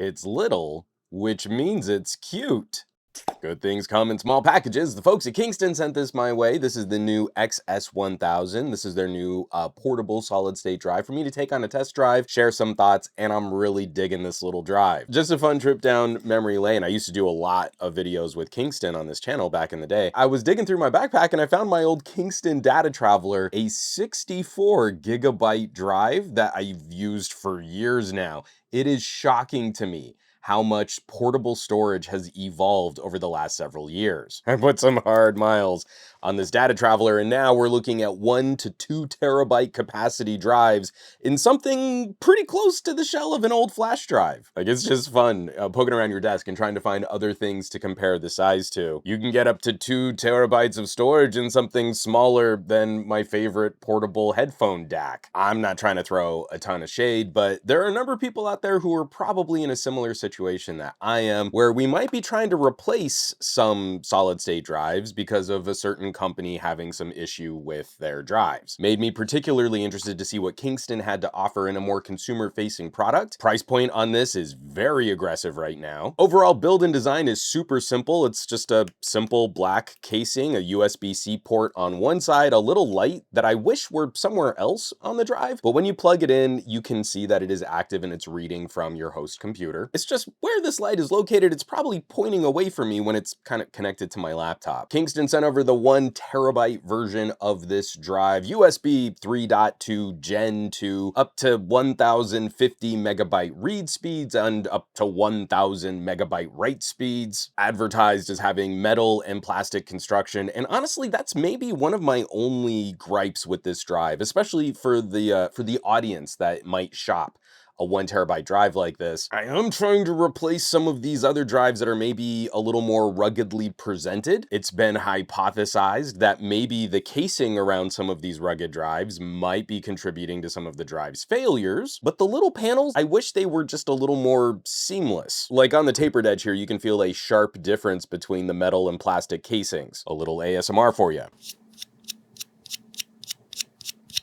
It's little, which means it's cute. Good things come in small packages. The folks at Kingston sent this my way. This is the new XS1000. This is their new portable solid-state drive for me to take on a test drive, share some thoughts, and I'm really digging this little drive. Just a fun trip down memory lane. I used to do a lot of videos with Kingston on this channel back in the day. I was digging through my backpack and I found my old Kingston Data Traveler, a 64 gigabyte drive that I've used for years now. It is shocking to me how much portable storage has evolved over the last several years. I put some hard miles on this Data Traveler, and now we're looking at 1 to 2 terabyte capacity drives in something pretty close to the shell of an old flash drive. Like, it's just fun poking around your desk and trying to find other things to compare the size to. You can get up to 2 terabytes of storage in something smaller than my favorite portable headphone DAC. I'm not trying to throw a ton of shade, but there are a number of people out there who are probably in a similar situation that I am, where we might be trying to replace some solid-state drives because of a certain company having some issue with their drives. Made me particularly interested to see what Kingston had to offer in a more consumer-facing product. Price point on this is very aggressive right now. Overall build and design is super simple. It's just a simple black casing, a USB-C port on one side, a little light that I wish were somewhere else on the drive, but when you plug it in, you can see that it is active and it's reading from your host computer. It's just where this light is located, it's probably pointing away from me when it's kind of connected to my laptop. Kingston sent over the 1 terabyte version of this drive, USB 3.2 Gen 2, up to 1050 megabyte read speeds and up to 1000 megabyte write speeds, advertised as having metal and plastic construction. And honestly, that's maybe one of my only gripes with this drive, especially for the audience that might shop a 1 terabyte drive like this. I am trying to replace some of these other drives that are maybe a little more ruggedly presented. It's been hypothesized that maybe the casing around some of these rugged drives might be contributing to some of the drive's failures, but the little panels, I wish they were just a little more seamless. Like on the tapered edge here, you can feel a sharp difference between the metal and plastic casings. A little ASMR for you.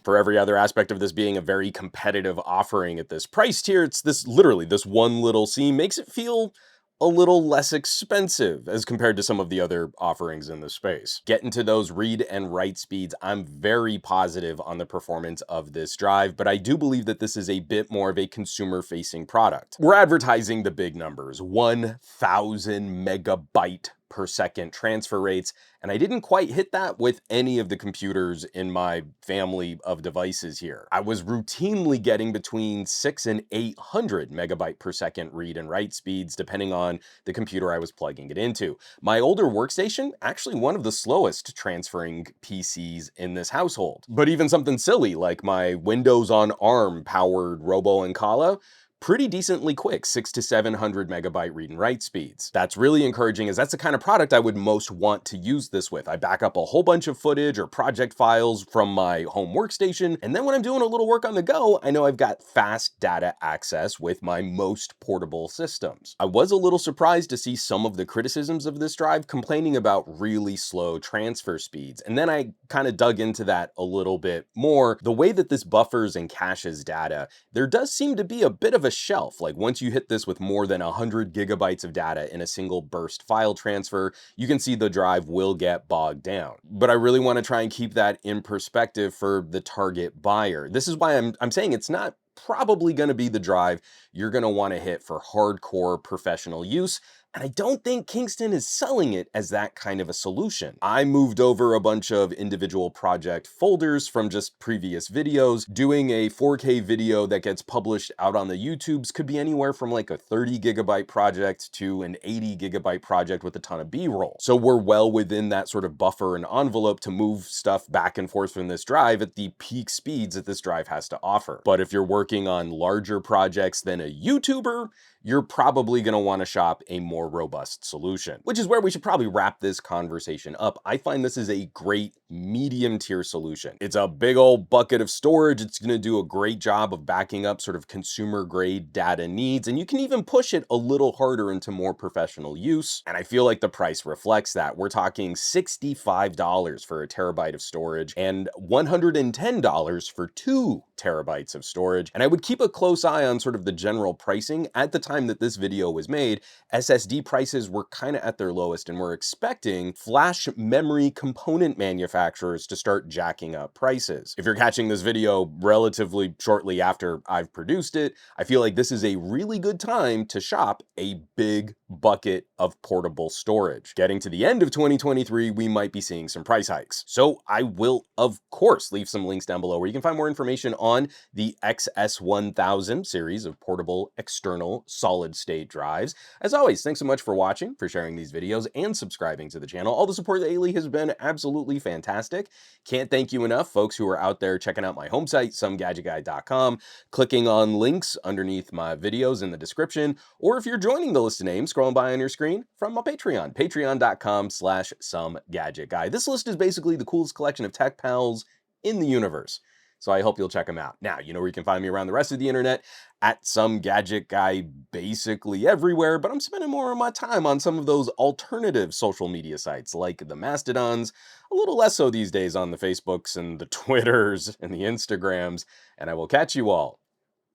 For every other aspect of this being a very competitive offering at this price tier, it's this one little seam makes it feel a little less expensive as compared to some of the other offerings in the space. Getting to those read and write speeds, I'm very positive on the performance of this drive, but I do believe that this is a bit more of a consumer-facing product. We're advertising the big numbers, 1000 megabyte per second transfer rates, and I didn't quite hit that with any of the computers in my family of devices here. I was routinely getting between 600 and 800 megabyte per second read and write speeds, depending on the computer I was plugging it into. My older workstation, actually one of the slowest transferring PCs in this household. But even something silly like my Windows on ARM powered Robo Ancala, pretty decently quick, 600 to 700 megabyte read and write speeds. That's really encouraging, as that's the kind of product I would most want to use this with. I back up a whole bunch of footage or project files from my home workstation, and then when I'm doing a little work on the go, I know I've got fast data access with my most portable systems. I was a little surprised to see some of the criticisms of this drive complaining about really slow transfer speeds, and then I kind of dug into that a little bit more. The way that this buffers and caches data, there does seem to be a bit of a shelf. Like, once you hit this with more than 100 gigabytes of data in a single burst file transfer, you can see the drive will get bogged down. But I really want to try and keep that in perspective for the target buyer. This is why I'm saying it's not probably going to be the drive you're going to want to hit for hardcore professional use. And I don't think Kingston is selling it as that kind of a solution. I moved over a bunch of individual project folders from just previous videos. Doing a 4K video that gets published out on the YouTubes could be anywhere from like a 30 gigabyte project to an 80 gigabyte project with a ton of B-roll. So we're well within that sort of buffer and envelope to move stuff back and forth from this drive at the peak speeds that this drive has to offer. But if you're working on larger projects than a YouTuber, you're probably going to want to shop a more robust solution, which is where we should probably wrap this conversation up. I find this is a great medium tier solution. It's a big old bucket of storage. It's going to do a great job of backing up sort of consumer grade data needs, and you can even push it a little harder into more professional use. And I feel like the price reflects that. We're talking $65 for a terabyte of storage and $110 for 2 terabytes of storage. And I would keep a close eye on sort of the general pricing. At the time that this video was made, SSD prices were kind of at their lowest, and we're expecting flash memory component manufacturers to start jacking up prices. If you're catching this video relatively shortly after I've produced it, I feel like this is a really good time to shop a big bucket of portable storage. Getting to the end of 2023, we might be seeing some price hikes. So I will, of course, leave some links down below where you can find more information on the XS1000 series of portable external solid-state drives. As always, thanks so much for watching, for sharing these videos, and subscribing to the channel. All the support lately has been absolutely fantastic. Can't thank you enough, folks who are out there checking out my home site, SomeGadgetGuy.com, clicking on links underneath my videos in the description, or if you're joining the list of names scrolling by on your screen, from my Patreon, patreon.com/SomeGadgetGuy. This list is basically the coolest collection of tech pals in the universe, so I hope you'll check them out. Now, you know where you can find me around the rest of the internet, at SomeGadgetGuy basically everywhere, but I'm spending more of my time on some of those alternative social media sites, like the Mastodons, a little less so these days on the Facebooks and the Twitters and the Instagrams, and I will catch you all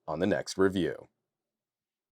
on the next review.